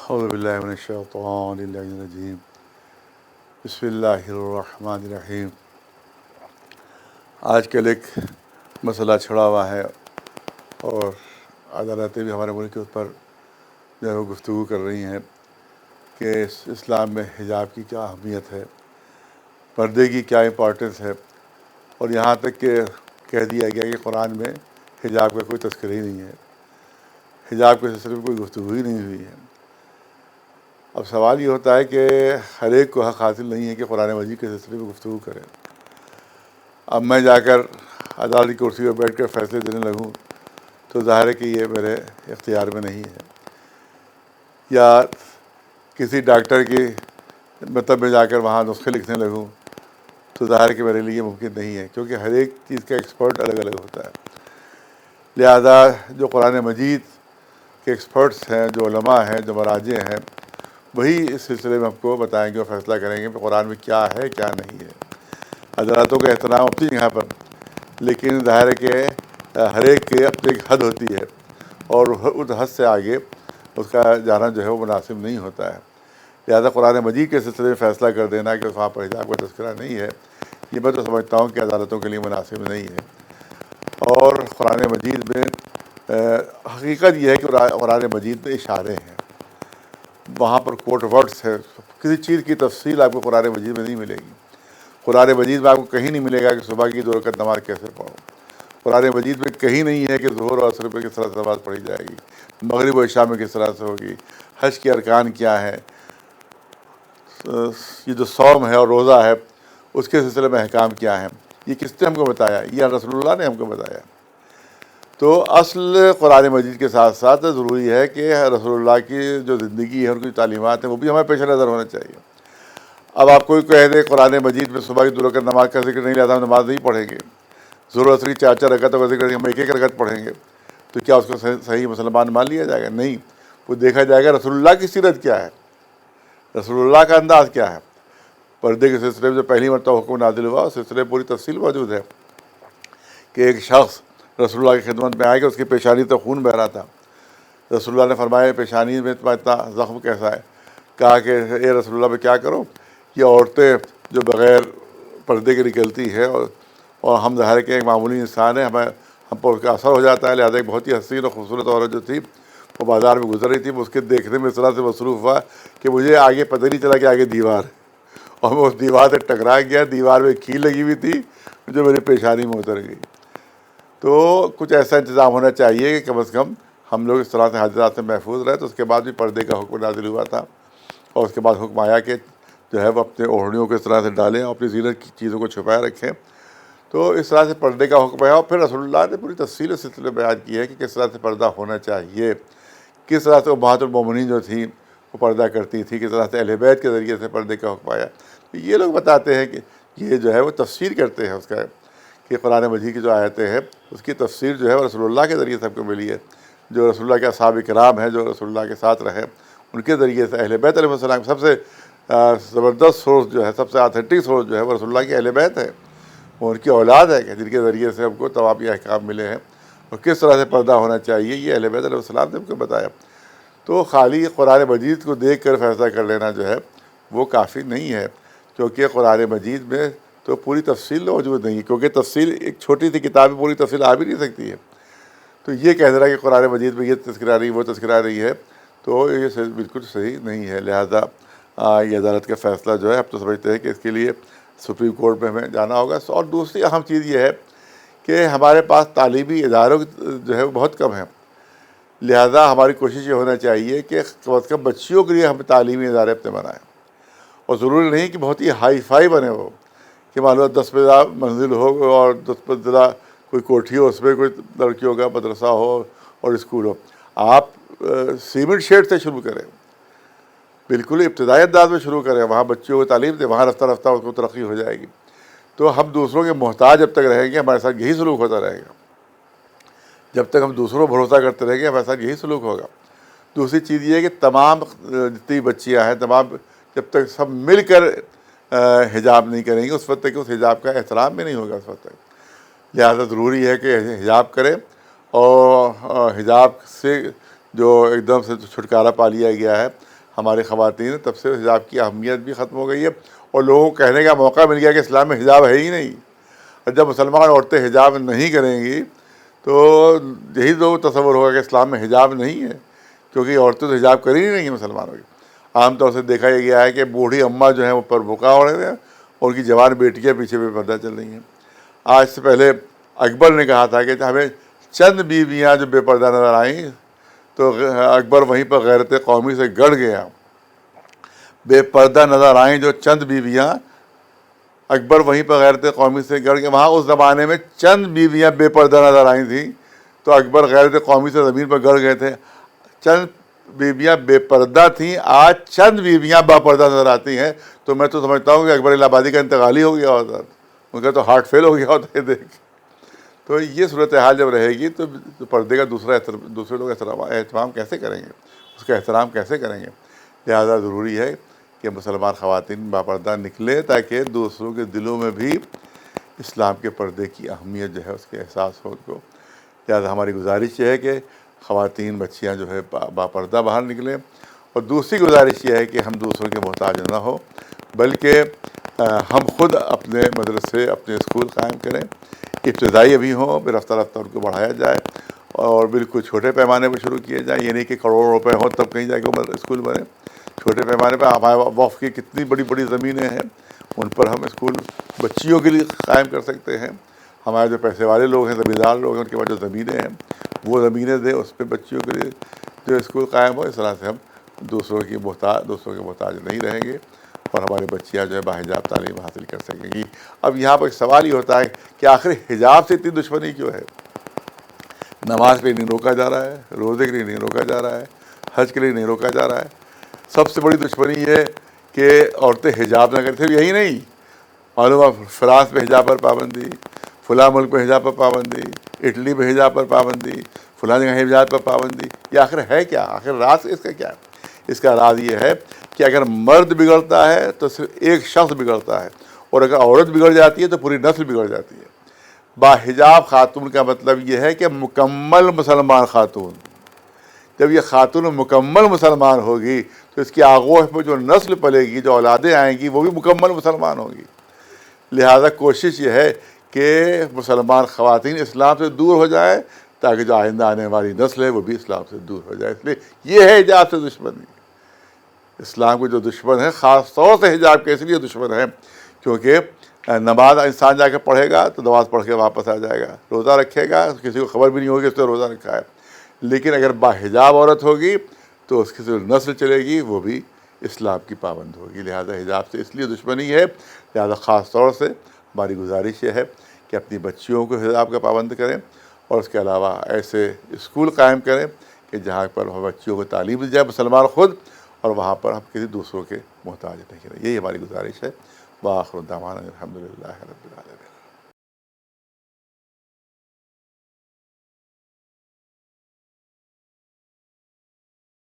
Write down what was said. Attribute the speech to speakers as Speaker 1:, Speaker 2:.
Speaker 1: اعوذ باللہ من الشیطان الرجیم بسم اللہ الرحمن الرحیم۔ آج کل ایک مسئلہ چھڑا ہوا ہے اور عدالتیں بھی ہمارے ملک کے اس پر جو ہے وہ گفتگو کر رہی ہیں کہ اسلام میں حجاب کی کیا اہمیت ہے، پردے کی کیا امپورٹنس ہے، اور یہاں تک کہ کہہ دیا گیا کہ قرآن میں حجاب کا کوئی تذکرہ ہی نہیں ہے، حجاب کے سلسلے میں کوئی گفتگو ہی نہیں ہوئی ہے۔ اب سوال یہ ہوتا ہے کہ ہر ایک کو حق حاصل نہیں ہے کہ قرآن مجید کے سلسلے میں گفتگو کرے۔ اب میں جا کر عدالت کی کرسی پر بیٹھ کر فیصلے دینے لگوں تو ظاہر ہے کہ یہ میرے اختیار میں نہیں ہے، یا کسی ڈاکٹر کی مطلب میں جا کر وہاں نسخے لکھنے لگوں تو ظاہر ہے کہ میرے لیے ممکن نہیں ہے، کیونکہ ہر ایک چیز کا ایکسپرٹ الگ الگ ہوتا ہے۔ لہذا جو قرآن مجید کے ایکسپرٹس ہیں، جو علماء ہیں، جو مراجع ہیں، وہی اس سلسلے میں ہم کو بتائیں گے اور فیصلہ کریں گے کہ قرآن میں کیا ہے کیا نہیں ہے۔ عدالتوں کا احترام اپنی جگہ پر، لیکن ظاہر ہے کہ ہر ایک کی اپنی ایک حد ہوتی ہے اور اس حد سے آگے اس کا جانا جو ہے وہ مناسب نہیں ہوتا ہے۔ لہذا قرآن مجید کے سلسلے میں فیصلہ کر دینا کہ وہاں پر حجاب کا تذکرہ نہیں ہے، یہ میں تو سمجھتا ہوں کہ عدالتوں کے لیے مناسب نہیں ہے۔ اور قرآن مجید میں حقیقت یہ ہے کہ قرآن مجید میں اشارے ہیں، وہاں پر کوٹ ورڈس ہے، کسی چیز کی تفصیل آپ کو قرآن مجید میں نہیں ملے گی۔ قرآن مجید میں آپ کو کہیں نہیں ملے گا کہ صبح کی 2 رکعت نماز کیسے پڑھو۔ قرآن مجید میں کہیں نہیں ہے کہ ظہر اور عصر پہ کس طرح سے نماز پڑھی جائے گی، مغرب و عشاء میں کس طرح سے ہوگی، حج کے ارکان کیا ہے، یہ جو صوم ہے اور روزہ ہے اس کے سلسلے میں احکام کیا ہیں، یہ کس نے ہم کو بتایا؟ یہ رسول اللہ نے ہم کو بتایا۔ تو اصل قرآن مجید کے ساتھ ساتھ ضروری ہے کہ رسول اللہ کی جو زندگی ہے، ان کی تعلیمات ہیں، وہ بھی ہمیں پیش نظر ہونا چاہیے۔ اب آپ کوئی کہہ دے قرآن مجید میں صبح کی 2 رکعت نماز کا ذکر نہیں رہتا، ہم نماز نہیں پڑھیں گے، ظہر عصر کی 4 رکعتوں کا ذکر ہم 1 رکعت پڑھیں گے، تو کیا اس کو صحیح مسلمان مان لیا جائے گا؟ نہیں، وہ دیکھا جائے گا رسول اللہ کی سیرت کیا ہے، رسول اللہ کا انداز کیا ہے۔ پردے کے سلسلے میں جو پہلی مرتبہ حکم نازل ہوا، اس سلسلے میں پوری تفصیل موجود ہے کہ ایک شخص رسول اللہ کی خدمت میں آئے کہ اس کی پیشانی تو خون بہہ رہا تھا۔ رسول اللہ نے فرمایا پیشانی میں تمہارا اتنا زخم کیسا ہے؟ کہا کہ اے رسول اللہ میں کیا کروں، یہ عورتیں جو بغیر پردے کے نکلتی ہے اور ہم ظاہر کے ایک معمولی انسان ہیں، ہم پر اس کا اثر ہو جاتا ہے۔ لہٰذا ایک بہت ہی حسین اور خوبصورت عورت جو تھی وہ بازار میں گزر رہی تھی، اس کے دیکھنے میں اس طرح سے مصروف ہوا کہ مجھے آگے پتہ نہیں چلا کہ آگے دیوار ہے، اور میں اس دیوار سے ٹکرا گیا۔ دیوار میں کیل لگی ہوئی تھی جو میری پیشانی میں اتر گئی۔ تو کچھ ایسا انتظام ہونا چاہیے کہ کم از کم ہم لوگ اس طرح سے حادثات سے محفوظ رہے۔ تو اس کے بعد بھی پردے کا حکم نازل ہوا تھا، اور اس کے بعد حکم آیا کہ جو ہے وہ اپنے اوڑھنیوں کو اس طرح سے ڈالیں اور اپنی زینت کی چیزوں کو چھپائے رکھیں۔ تو اس طرح سے پردے کا حکم ہے، اور پھر رسول اللہ نے پوری تفصیل اس سلسلے میں بیان کی ہے کہ کس طرح سے پردہ ہونا چاہیے، کس طرح سے امہات المومنین جو تھیں وہ پردہ کرتی تھیں، کس طرح سے اہل بیت کے ذریعے سے پردے کا حکم آیا۔ تو یہ لوگ بتاتے ہیں کہ یہ جو ہے وہ تفسیر کرتے ہیں اس کا، کہ قرآن مجید کی جو آیتیں ہیں اس کی تفسیر جو ہے وہ رسول اللہ کے ذریعے سب کو ملی ہے، جو رسول اللہ کے اصحاب کرام ہیں، جو رسول اللہ کے ساتھ رہے، ان کے ذریعے سے اہل بیت علیہ السلام سب سے زبردست سورس جو ہے، سب سے آتھینٹک سورس جو ہے وہ رسول اللہ کی اہل بیت ہے، وہ ان کی اولاد ہے کہ جن کے ذریعے سے ہم کو تمام احکام ملے ہیں، اور کس طرح سے پردہ ہونا چاہیے یہ اہل بیت علیہ السلام نے ہم کو بتایا۔ تو خالی قرآن مجید کو دیکھ کر فیصلہ کر لینا جو ہے وہ کافی نہیں ہے، کیونکہ قرآن مجید میں تو پوری تفصیل موجود نہیں ہے، کیونکہ تفصیل ایک چھوٹی سی کتاب میں پوری تفصیل آ بھی نہیں سکتی ہے۔ تو یہ کہہ رہا ہے کہ قرآن مجید میں یہ تذکرہ رہی وہ تذکرہ رہی ہے، تو یہ بالکل صحیح نہیں ہے۔ لہذا یہ عدالت کا فیصلہ جو ہے اب تو سمجھتے ہیں کہ اس کے لیے سپریم کورٹ میں ہمیں جانا ہوگا۔ اور دوسری اہم چیز یہ ہے کہ ہمارے پاس تعلیمی اداروں جو ہے وہ بہت کم ہیں، لہذا ہماری کوشش یہ ہونا چاہیے کہ کم از کم بچیوں کے لیے ہم تعلیمی ادارے اپنے بنائیں، اور ضروری نہیں کہ بہت ہی ہائی فائی بنے ہو، کہ معلوم 10 منزل ہو اور 10 منزلہ کوئی کوٹھی ہو، اس میں کوئی لڑکیوں کا مدرسہ ہو اور اسکول ہو۔ آپ سیمنٹ شیڈ سے شروع کریں، بالکل ابتدائی انداز میں شروع کریں، وہاں بچیوں کو تعلیم دیں، وہاں رفتہ رفتہ اس کو ترقی ہو جائے گی۔ تو ہم دوسروں کے محتاج جب تک رہیں گے ہمارے ساتھ یہی سلوک ہوتا رہے گا، جب تک ہم دوسروں بھروسہ کرتے رہیں گے ہمارے ساتھ یہی سلوک ہوگا۔ دوسری چیز یہ ہے کہ تمام جتنی بچیاں ہیں تمام جب تک سب مل کر حجاب نہیں کریں گے اس وقت تک اس حجاب کا احترام بھی نہیں ہوگا اس وقت تک۔ لہٰذا ضروری ہے کہ حجاب کریں، اور حجاب سے جو ایک دم سے چھٹکارا پا لیا گیا ہے ہماری خواتین تب سے حجاب کی اہمیت بھی ختم ہو گئی ہے، اور لوگوں کو کہنے کا موقع مل گیا کہ اسلام میں حجاب ہے ہی نہیں۔ اور جب مسلمان عورتیں حجاب نہیں کریں گی تو یہی تو تصور ہوگا کہ اسلام میں حجاب نہیں ہے، کیونکہ عورتیں تو حجاب کر ہی نہیں رہی ہیں مسلمانوں کی۔ عام طور سے دیکھا یہ گیا ہے کہ بوڑھی اماں جو ہیں وہ پر بھکا اوڑے ہوئے ہیں، اور ان کی جوان بیٹیاں پیچھے بے پردہ چل رہی ہیں۔ آج سے پہلے اکبر نے کہا تھا کہ ہمیں چند بیویاں جو بے پردہ نظر آئیں تو اکبر وہیں پر غیرت قومی سے گڑ گیا۔ بے پردہ نظر آئیں جو چند بیویاں، اکبر وہیں پر غیرت قومی سے گڑ گیا۔ وہاں اس زمانے میں چند بیویاں بے پردہ نظر آئی تھیں تو اکبر غیرت قومی سے زمین پر گڑ گئے تھے۔ چند بیویاں بے پردہ تھیں، آج چند بیویاں با پردہ نظر آتی ہیں، تو میں تو سمجھتا ہوں کہ اکبر الہ آبادی کا انتقال ہی ہو گیا ہوتا، ان کا تو ہارٹ فیل ہو گیا ہوتا ہے دیکھ کے۔ تو یہ صورتحال جب رہے گی تو پردے کا دوسرے لوگ اہتمام کیسے کریں گے، اس کا احترام کیسے کریں گے؟ لہذا ضروری ہے کہ مسلمان خواتین باپردہ نکلیں تاکہ دوسروں کے دلوں میں بھی اسلام کے پردے کی اہمیت جو ہے اس کے احساس ہو کو۔ لہذا ہماری گزارش یہ ہے کہ خواتین بچیاں جو ہے باپردہ باہر نکلیں، اور دوسری گزارش یہ ہے کہ ہم دوسروں کے محتاج نہ ہو، بلکہ ہم خود اپنے مدرسے، اپنے اسکول قائم کریں، ابتدائی ابھی ہوں، پھر رفتہ رفتہ ان کو بڑھایا جائے، اور بالکل چھوٹے پیمانے پر شروع کیے جائیں، یہ نہیں کہ کروڑوں روپے ہوں تب کہیں جا کے اسکول بنے۔ چھوٹے پیمانے پہ ہمارے وقف کی کتنی بڑی بڑی زمینیں ہیں، ان پر ہم اسکول بچیوں کے لیے قائم کر سکتے ہیں۔ ہمارے جو پیسے والے لوگ ہیں، زمیندار لوگ ہیں، ان کے پاس جو زمینیں ہیں وہ زمینیں دیں، اس پہ بچیوں کے لیے جو اسکول قائم ہو۔ اس طرح سے ہم دوسروں کے محتاج نہیں رہیں گے، اور ہماری بچیاں جو ہے باحجاب تعلیم حاصل کر سکیں گی۔ اب یہاں پر ایک سوال یہ ہوتا ہے کہ آخر حجاب سے اتنی دشمنی کیوں ہے؟ نماز کے لیے نہیں روکا جا رہا ہے، روزے کے لیے نہیں روکا جا رہا ہے، حج کے لیے نہیں روکا جا رہا ہے۔ سب سے بڑی دشمنی یہ کہ عورتیں حجاب نہ کریں۔ صرف یہی نہیں، معلوم ہے فرانس میں حجاب پر پابندی، فلاں ملک میں حجاب پر پابندی، اٹلی میں حجاب پر پابندی، فلاں جگہ حجاب پر پابندی۔ یہ آخر ہے کیا؟ آخر راز اس کا کیا ہے؟ اس کا راز یہ ہے کہ اگر مرد بگڑتا ہے تو صرف ایک شخص بگڑتا ہے، اور اگر عورت بگڑ جاتی ہے تو پوری نسل بگڑ جاتی ہے۔ باحجاب خاتون کا مطلب یہ ہے کہ مکمل مسلمان خاتون۔ جب یہ خاتون مکمل مسلمان ہوگی تو اس کی آغوش میں جو نسل پلے گی، جو اولادیں آئیں گی، وہ بھی مکمل مسلمان ہوگی۔ لہذا کوشش یہ ہے کہ مسلمان خواتین اسلام سے دور ہو جائیں تاکہ جو آئندہ آنے والی نسل ہے وہ بھی اسلام سے دور ہو جائے۔ اس لیے یہ ہے حجاب سے دشمنی۔ اسلام کے جو دشمن ہیں خاص طور سے حجاب کے اس لیے دشمن ہیں کیونکہ نماز انسان جا کے پڑھے گا تو نماز پڑھ کے واپس آ جائے گا، روزہ رکھے گا کسی کو خبر بھی نہیں ہوگی اس نے روزہ رکھا ہے، لیکن اگر باحجاب عورت ہوگی تو اس کی جو نسل چلے گی وہ بھی اسلام کی پابند ہوگی۔ لہذا حجاب سے اس لیے دشمنی ہے، لہذا خاص طور سے ہماری گزارش یہ ہے کہ اپنی بچیوں کو حجاب کا پابند کریں، اور اس کے علاوہ ایسے اسکول قائم کریں کہ جہاں پر بچیوں کو تعلیم دی جائے، مسلمان خود، اور وہاں پر ہم کسی دوسروں کے محتاج نہیں رہیں۔ یہی ہماری گزارش ہے۔ وآخر دعوانا الحمدللہ رب العالمین۔